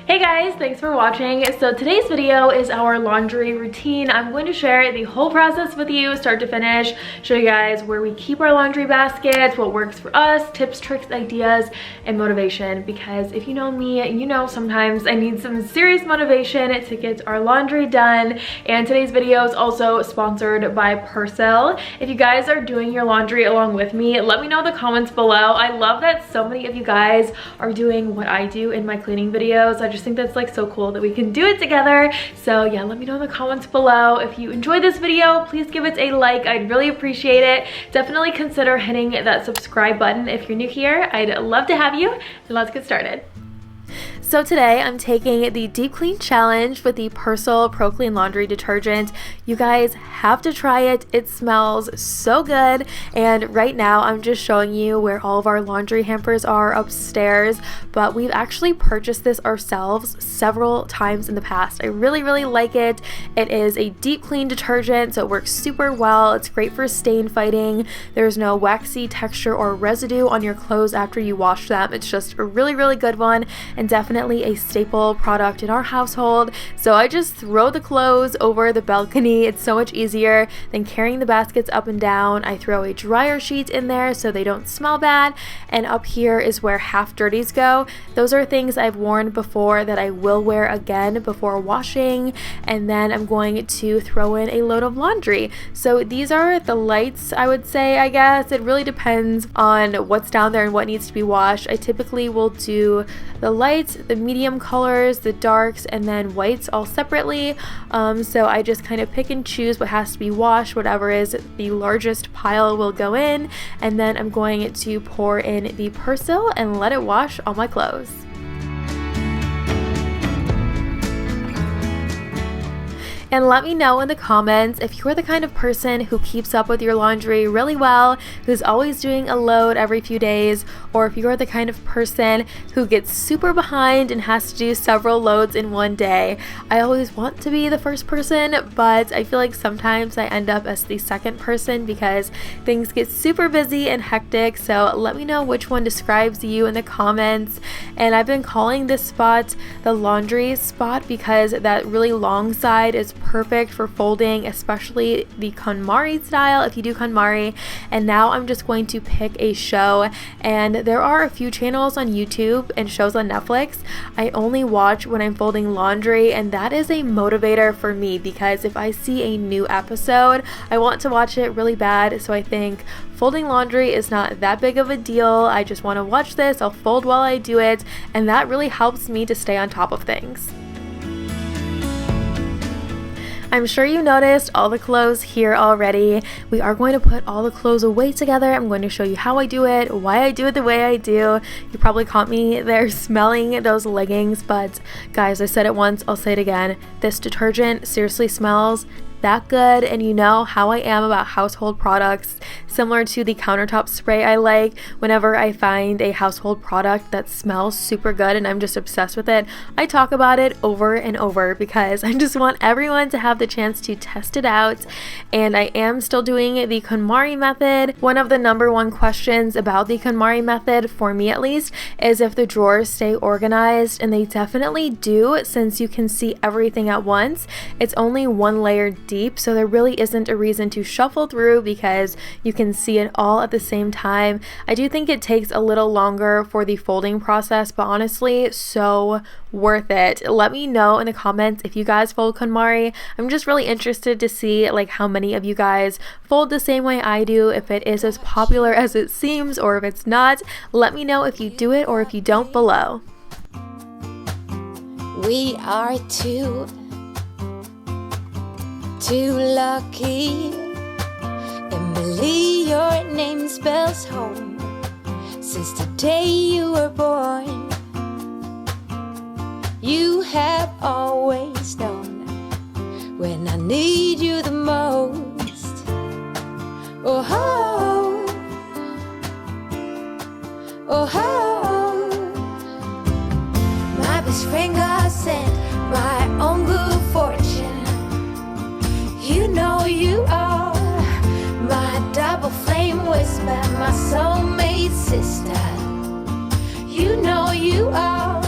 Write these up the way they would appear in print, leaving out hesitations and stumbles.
Hey guys, thanks for watching. So today's video is our laundry routine. I'm going to share the whole process with you, start to finish, show you guys where we keep our laundry baskets, what works for us, tips, tricks, ideas, and motivation. Because if you know me, you know sometimes I need some serious motivation to get our laundry done. And today's video is also sponsored by Persil. If you guys are doing your laundry along with me, let me know in the comments below. I love that so many of you guys are doing what I do in my cleaning videos. I just think that's like so cool that we can do it together. So yeah, let me know in the comments below. If you enjoyed this video, please give it a like. I'd really appreciate it. Definitely consider hitting that subscribe button if you're new here. I'd love to have you. And let's get started. So today I'm taking the deep clean challenge with the Persil ProClean laundry detergent. You guys have to try it. It smells so good. And right now I'm just showing you where all of our laundry hampers are upstairs, but we've actually purchased this ourselves several times in the past. I really like it. It is a deep clean detergent, so it works super well. It's great for stain fighting. There's no waxy texture or residue on your clothes after you wash them. It's just a really good one, and definitely a staple product in our household. So I just throw the clothes over the balcony. It's so much easier than carrying the baskets up and down. I throw a dryer sheet in there so they don't smell bad, and up here is where half dirties go. Those are things I've worn before that I will wear again before washing, and then I'm going to throw in a load of laundry. So these are the lights, I would say. I guess it really depends on what's down there and what needs to be washed. I typically will do the lights, the medium colors, the darks, and then whites all separately. So I just kind of pick and choose what has to be washed. Whatever is the largest pile will go in, and then I'm going to pour in the Persil and let it wash all my clothes. And let me know in the comments if you're the kind of person who keeps up with your laundry really well, who's always doing a load every few days, or if you're the kind of person who gets super behind and has to do several loads in one day. I always want to be the first person, but I feel like sometimes I end up as the second person because things get super busy and hectic. So let me know which one describes you in the comments. And I've been calling this spot the laundry spot because that really long side is perfect for folding, especially the KonMari style if you do KonMari. And now I'm just going to pick a show, and there are a few channels on YouTube and shows on Netflix I only watch when I'm folding laundry, and that is a motivator for me because if I see a new episode, I want to watch it really bad. So I think folding laundry is not that big of a deal. I just want to watch this, I'll fold while I do it, and that really helps me to stay on top of things. I'm sure you noticed all the clothes here already. We are going to put all the clothes away together. I'm going to show you how I do it, why I do it the way I do. You probably caught me there smelling those leggings, but guys, I said it once, I'll say it again. This detergent seriously smells that good, and you know how I am about household products. Similar to the countertop spray I like, whenever I find a household product that smells super good and I'm just obsessed with it, I talk about it over and over because I just want everyone to have the chance to test it out. And I am still doing the KonMari method. One of the #1 questions about the KonMari method, for me at least, is if the drawers stay organized, and they definitely do since you can see everything at once. It's only one layer deep, so there really isn't a reason to shuffle through because you can see it all at the same time. I do think it takes a little longer for the folding process, but honestly, so worth it. Let me know in the comments if you guys fold KonMari. I'm just really interested to see like how many of you guys fold the same way I do, if it is as popular as it seems or if it's not. Let me know if you do it or if you don't below. We are too lucky. Emily, your name spells home since the day you were born. You have always known when I need you the most. Oh, oh, oh, oh. My best friend God sent my own good fortune. You know you are my double flame whisper, my soulmate sister. You know you are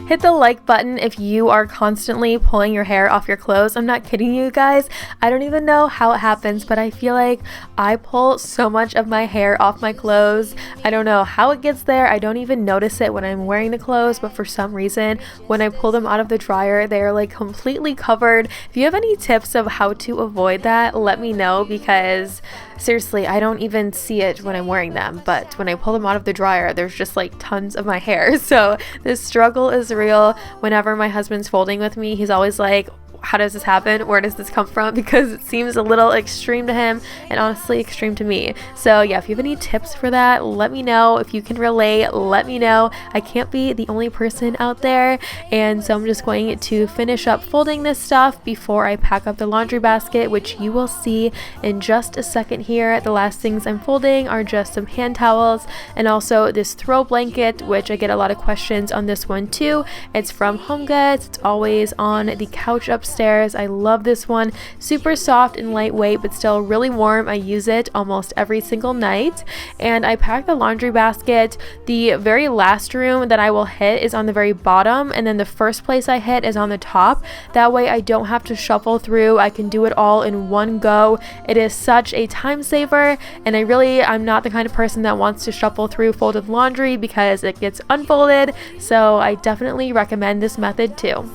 Hit the like button if you are constantly pulling your hair off your clothes. I'm not kidding you guys. I don't even know how it happens, but I feel like I pull so much of my hair off my clothes. I don't know how it gets there. I don't even notice it when I'm wearing the clothes, but for some reason, when I pull them out of the dryer, they are like completely covered. If you have any tips of how to avoid that, let me know, because seriously, I don't even see it when I'm wearing them, but when I pull them out of the dryer, there's just like tons of my hair. So this struggle is real. Whenever my husband's folding with me, he's always like, how does this happen? Where does this come from? Because it seems a little extreme to him and honestly extreme to me. So yeah, if you have any tips for that, let me know. If you can relate, let me know. I can't be the only person out there. And so I'm just going to finish up folding this stuff before I pack up the laundry basket, which you will see in just a second here. The last things I'm folding are just some hand towels and also this throw blanket, which I get a lot of questions on this one too. It's from HomeGoods. It's always on the couch upstairs. I love this one. Super soft and lightweight, but still really warm. I use it almost every single night. And I pack the laundry basket. The very last room that I will hit is on the very bottom, and then the first place I hit is on the top. That way I don't have to shuffle through. I can do it all in one go. It is such a time saver, and I'm not the kind of person that wants to shuffle through folded laundry because it gets unfolded. So I definitely recommend this method too.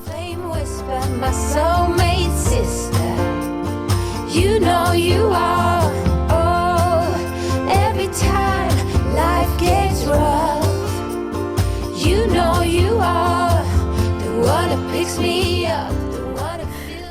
My soulmate sister, you know you are. Oh, every time life gets rough, you know you are the one that picks me up.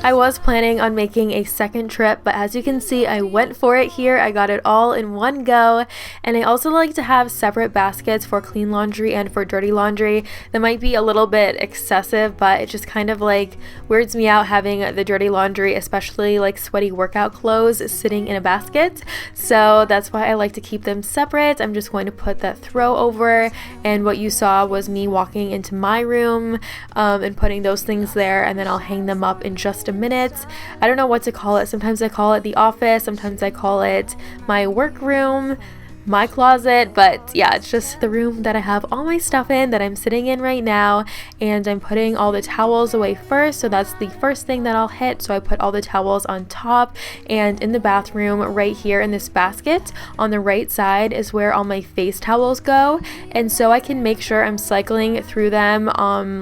I was planning on making a second trip, but as you can see, I went for it here. I got it all in one go. And I also like to have separate baskets for clean laundry and for dirty laundry. That might be a little bit excessive, but it just kind of like weirds me out having the dirty laundry, especially like sweaty workout clothes, sitting in a basket. So that's why I like to keep them separate. I'm just going to put that throw over, and what you saw was me walking into my room and putting those things there, and then I'll hang them up in just a minute. I don't know what to call it. Sometimes I call it the office, sometimes I call it my workroom, my closet, but yeah, it's just the room that I have all my stuff in that I'm sitting in right now. And I'm putting all the towels away first, so that's the first thing that I'll hit. So I put all the towels on top, and in the bathroom right here in this basket on the right side is where all my face towels go, and so I can make sure I'm cycling through them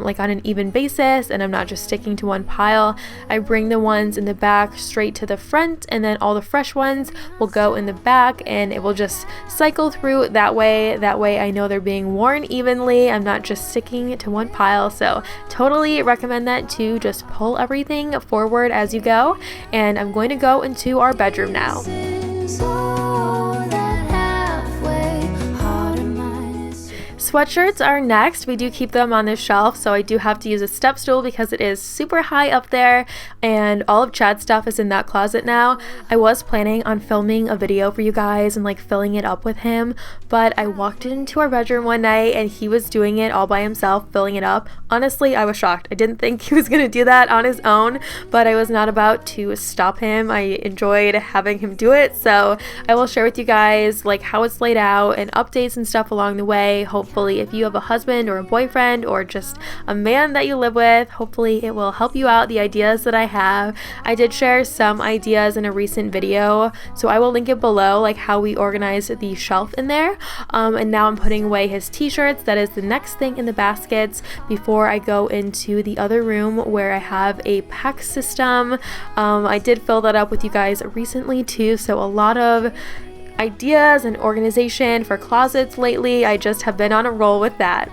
like on an even basis, and I'm not just sticking to one pile. I bring the ones in the back straight to the front, and then all the fresh ones will go in the back, and it will just cycle through that way. I know they're being worn evenly. I'm not just sticking to one pile. So totally recommend that too. Just pull everything forward as you go. And I'm going to go into our bedroom now. Sweatshirts are next. We do keep them on this shelf, so I do have to use a step stool because it is super high up there, and all of Chad's stuff is in that closet now. I was planning on filming a video for you guys and like filling it up with him, but I walked into our bedroom one night and he was doing it all by himself, filling it up. Honestly, I was shocked. I didn't think he was gonna do that on his own, but I was not about to stop him. I enjoyed having him do it, so I will share with you guys like how it's laid out and updates and stuff along the way. Hopefully, if you have a husband or a boyfriend or just a man that you live with, hopefully it will help you out, the ideas that I have. I did share some ideas in a recent video, so I will link it below, like how we organize the shelf in there. And now I'm putting away his t-shirts. That is the next thing in the baskets before I go into the other room where I have a pack system. I did fill that up with you guys recently too, so a lot of ideas and organization for closets lately. I just have been on a roll with that.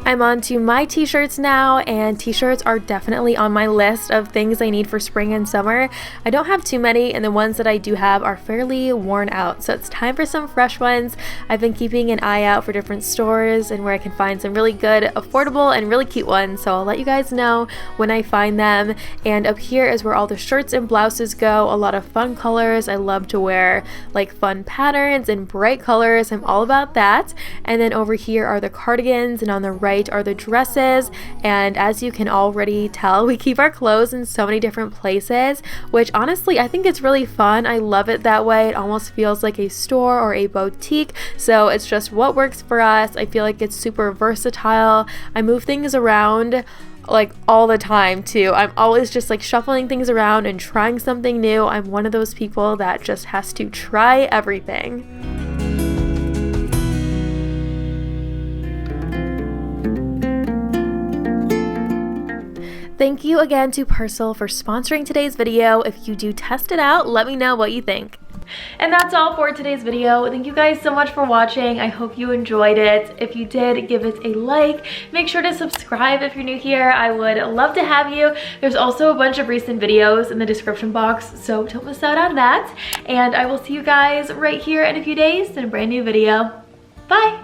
I'm on to my t-shirts now, and t-shirts are definitely on my list of things I need for spring and summer. I don't have too many, and the ones that I do have are fairly worn out, so it's time for some fresh ones. I've been keeping an eye out for different stores and where I can find some really good, affordable, and really cute ones, so I'll let you guys know when I find them. And up here is where all the shirts and blouses go. A lot of fun colors. I love to wear like fun patterns and bright colors. I'm all about that. And then over here are the cardigans, and on the right highlight are the dresses, and as you can already tell, we keep our clothes in so many different places, which honestly I think it's really fun. I love it that way. It almost feels like a store or a boutique, so it's just what works for us. I feel like it's super versatile. I move things around like all the time too. I'm always just like shuffling things around and trying something new. I'm one of those people that just has to try everything. Thank you again to Persil for sponsoring today's video. If you do test it out, let me know what you think. And that's all for today's video. Thank you guys so much for watching. I hope you enjoyed it. If you did, give it a like. Make sure to subscribe if you're new here. I would love to have you. There's also a bunch of recent videos in the description box, so don't miss out on that. And I will see you guys right here in a few days in a brand new video. Bye!